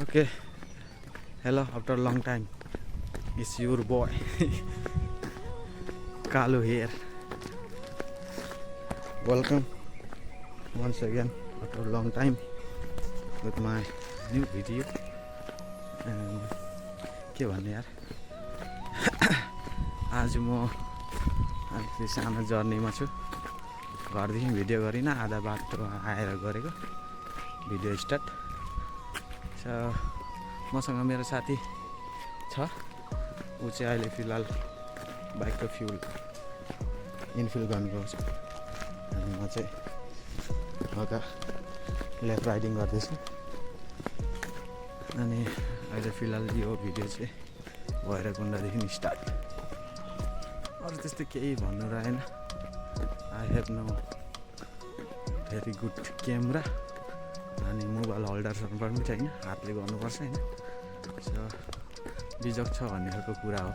Okay, hello after a long time. It's your boy Kalu here. Welcome once again after a long time with my new video. And के भन्ने यार आज म त्यो सानो जर्नीमा छु घरदेखि भिडियो गरिन आधा बाटो आएर गरेको भिडियो स्टार्ट छ मसँग मेरो साथी छ उ चाहिँ अहिले फिलहाल बाइकको फ्युल इनफिल गर्न गएको छ अनि म चाहिँ हल्का लेफ्ट राइडिङ गर्दैछु अनि अहिले फिलहाल यो भिडियो चाहिँ भैरवकुण्डदेखि स्टार्ट अरू त्यस्तो केही भन्नु रहेन I have no very good camera अनि मोबाइल होल्डरहरू पनि छैन हातले गर्नुपर्छ होइन सो बिजोग छ भन्ने खालको कुरा हो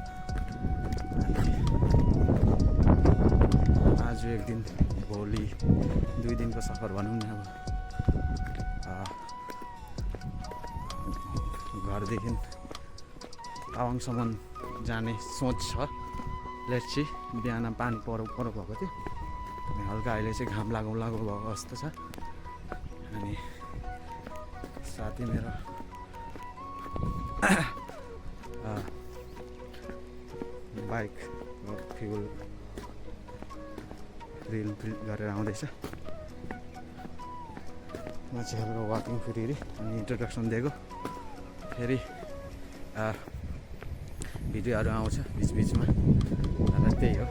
आज एक दिन भोलि 2 दिनको सफर भनौँ न अब घरदेखि तावाङसम्म जाने सोच छ लेट्स सी बिहान पानी परो भएको थियो अनि हल्का अहिले चाहिँ घाम लागौँ भएको अवस्था छ अनि साथी मेरो बाइक फ्युल रिल गरेर आउँदैछ म चाहिँ हल्का वाकिङ फेरि अनि इन्ट्रोडक्सन दिएको फेरि भिडियोहरू आउँछ बिचबिचमा र त्यही हो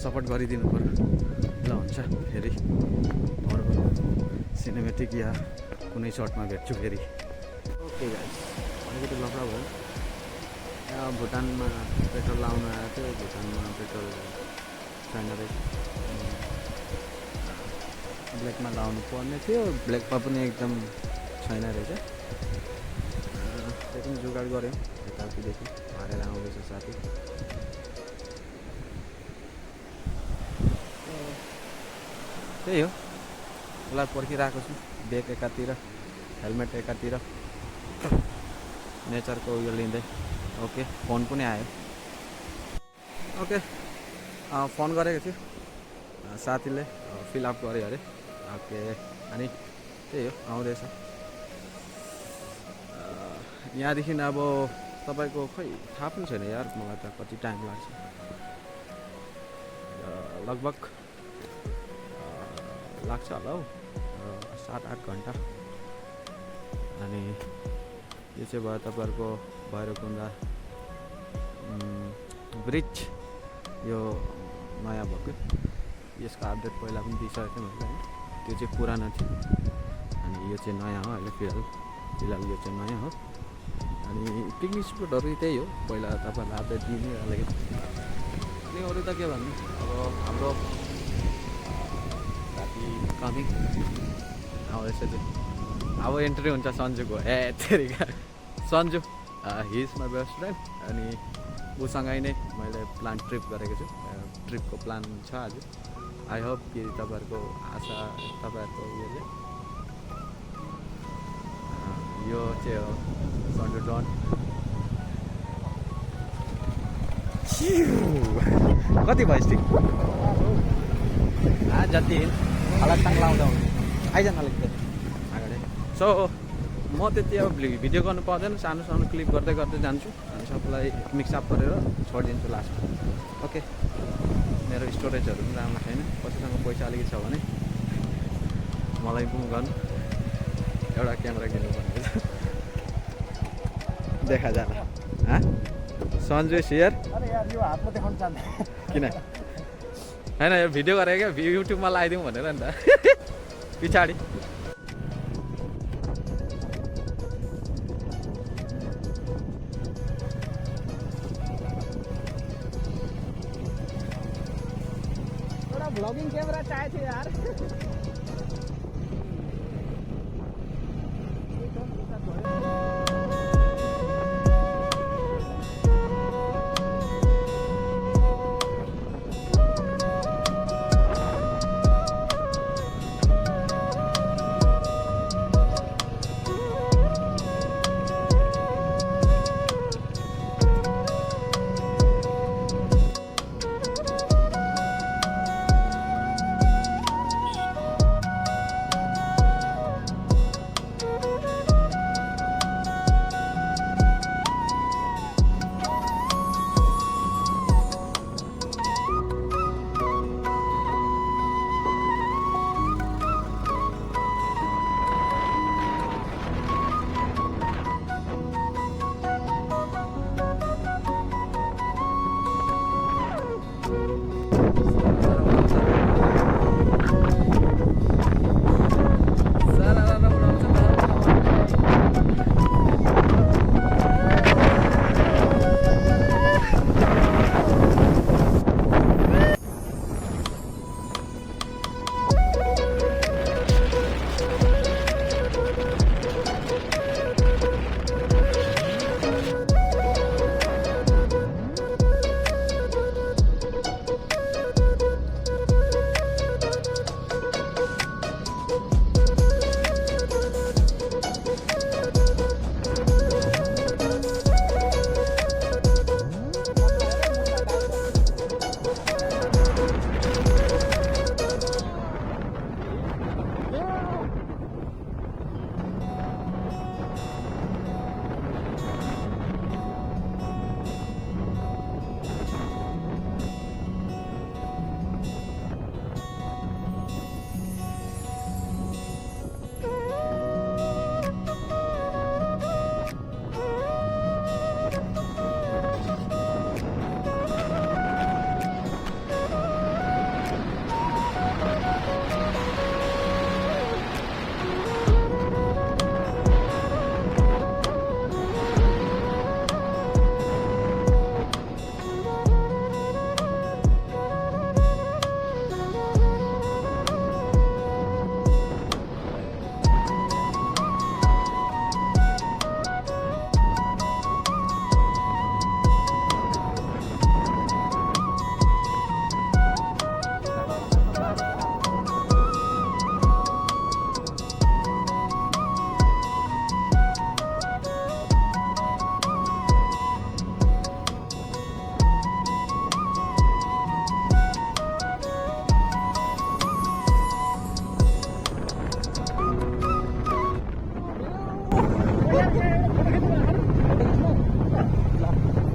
सपोर्ट गरिदिनु पर्यो ल हुन्छ फेरि अर्को सिनेमेटिक या कुनै सर्टमा भेट्छु फेरि ओके गाइस अलिकति लफडा भयो भुटानमा पेट्रोल लाउन आएको थियो भुटानमा पेट्रोल छैन रहेछ ब्ल्याकमा लाउनु पर्ने थियो ब्ल्याकमा पनि एकदम छैन रहेछ त्यो पनि जुगाड गऱ्यो यताउतिदेखि हारेर आउँदैछ साथी त्यही हो उसलाई पर्खिरहेको छु ब्याग एकातिर हेलमेट एकातिर नेचरको उयो लिँदै ओके फोन पनि आयो ओके फोन गरेको थियो साथीले फिलअप गऱ्यो अरे ओके अनि त्यही हो आउँदैछ यहाँदेखि अब तपाईँको खै थाहा पनि छैन यार मलाई त कति टाइम लाग्छ लगभग लाग्छ होला हौ 7-8 घन्टा अनि यो चाहिँ भयो तपाईँहरूको भैरवकुण्ड ब्रिज यो नयाँ भएको यसको अपडेट पहिला पनि दिइसकेको थियो मैले होइन त्यो चाहिँ पुरानो थियो अनि यो चाहिँ नयाँ हो अहिले फिलहाल यो चाहिँ नयाँ हो अनि पिकनिक स्पोटहरू त्यही हो पहिला तपाईँहरूलाई अपडेट दिने अलिकति अनि अरू त के भन्नु अब हाम्रो साथी कमी आउँदैछ चाहिँ अब एन्ट्री हुन्छ सन्जुको तेरिका Sanju he is my best friend अनि उसँगै नै मैले प्लान ट्रिप गरेको छु ट्रिपको प्लान छ आज आई होप कि तपाईँहरूको आशा तपाईँहरूको उयोले यो चाहिँ हो सन्जु डन कति भयो स्टिक जति हालत साङ लाउँदा हुन्छ आइज न अलिकति अगाडि सो म त्यति अब भिडियो गर्नु पाउँदैन सानो सानो क्लिप गर्दै गर्दै जान्छु अनि सबैलाई मिक्सअप गरेर छोडिदिन्छु लास्टमा ओके मेरो स्टोरेजहरू पनि राम्रो छैन कसैसँग पैसा अलिकति छ भने मलाई पनि गर्नु एउटा क्यामेरा किन्नु पर्ने देखा जाला सन्जु सेयर यो हातमा देखाउन चाहन्छ किन होइन यो भिडियो गरेको क्या युट्युबमा लगाइदिउँ भनेर नि त पछाडि एउटा भ्लगिङ क्यामेरा चाहिएको थियो यार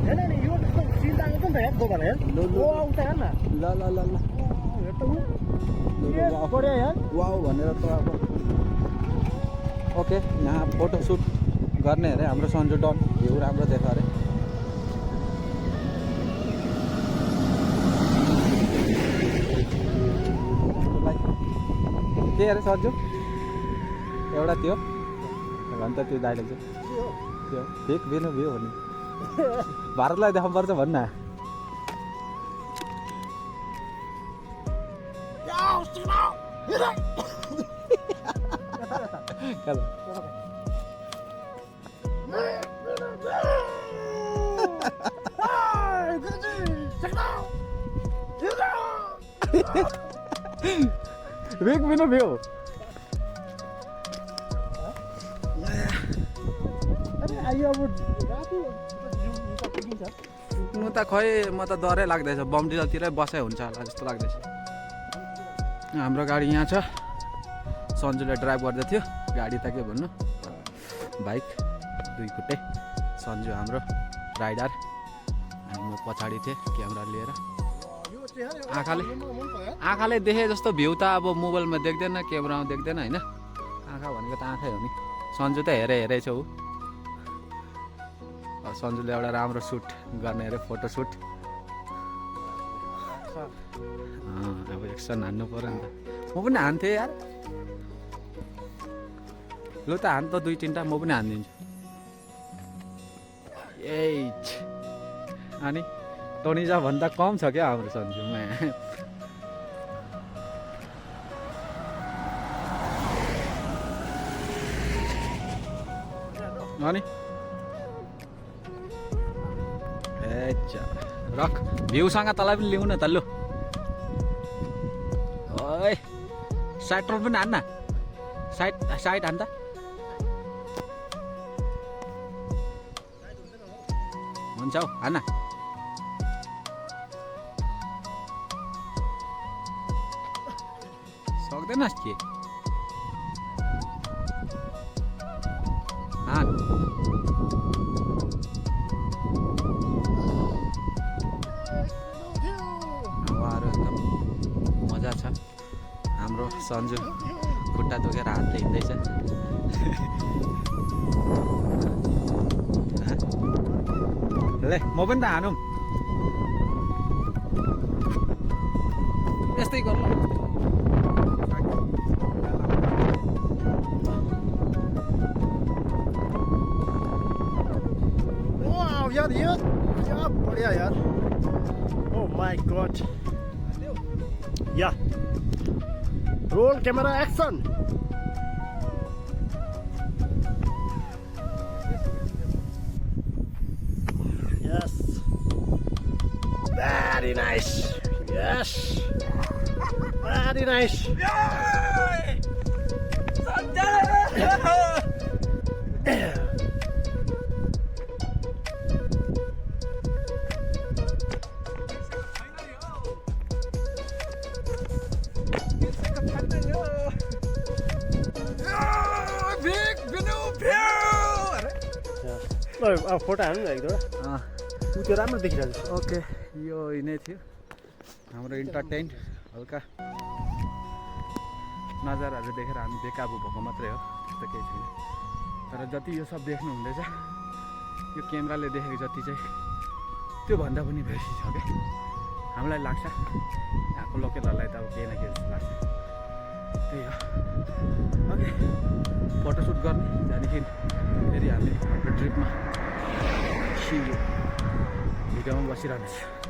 हेर्न नि यो त्यस्तो चिन्ताको त नि त हेर दोबार हेर ओ उता हेर न ल ल ल ल हेर त बढिया यार वाउ भनेर त अब ओके यहाँ फोटोसुट गर्ने अरे हाम्रो सन्जु डन भ्यू राम्रो देख्छ अरे के अरे सन्जु एउटा त्यो भन् त त्यो दाइले चाहिँ त्यो ठिक बिनु भ्यू भन्ने भारतलाई देखाउनुपर्छ भन् न Big Vino View. आयो अब राति पुगिन्छ म त खै म त डरै लाग्दैछ बमडिलतिरै बसाइ हुन्छ होला जस्तो लाग्दैछ हाम्रो गाडी यहाँ छ सन्जुले ड्राइभ गर्दै थियो गाडी त के भन्नु बाइक दुई खुट्टे सन्जु हाम्रो राइडर अनि म पछाडि थिएँ क्यामेरा लिएर आँखाले देखे जस्तो भ्यू त अब मोबाइलमा देख्दैन क्यामेरामा देख्दैन होइन आँखा भनेको त आँखै हो नि सन्जु त हेरै छ ऊ सन्जुले एउटा राम्रो सुट गर्ने अरे फोटो सुट अब एक्सन हान्नु पऱ्यो नि त म पनि हान्थेँ यार लु त हान त दुई तिनवटा म पनि हानिदिन्छु अनि टोनिजा भन्दा कम छ क्या हाम्रो सन्जुमा अनि रक भ्यूसँग तँलाई पनि ल्याउन त लु ओए साइड रोड पनि हान्न साइड हान त हुन्छ हौ हान सक्दैनस् के हान मजा छ हाम्रो सन्जु खुट्टा दुखेर हातले हिँड्दैछ ले म पनि त हानौँ यस्तै गर्नु यार यो क्या बढिया यार ओ माय गॉड या roll camera action yes very nice yes very nice photo हाल्नु एक दुईवटा ऊ त्यो राम्रो देखिरहेको छ ओके यो यिनै थियो हाम्रो इन्टरटेन हल्का नजाराहरू देखेर हामी बेकाबु भएको मात्रै हो त्यस्तो केही छैन तर जति यो सब देख्नु हुँदैछ यो क्यामेराले देखेको जति चाहिँ त्योभन्दा पनि बेसी छ क्या हामीलाई लाग्छ यहाँको लोकलहरूलाई त अब केही न केही जस्तो लाग्छ त्यही हो ओके फोटोसुट गर्ने त्यहाँदेखि फेरि हामी हाम्रो ट्रिपमा भिडियोमा बसिरहनेछ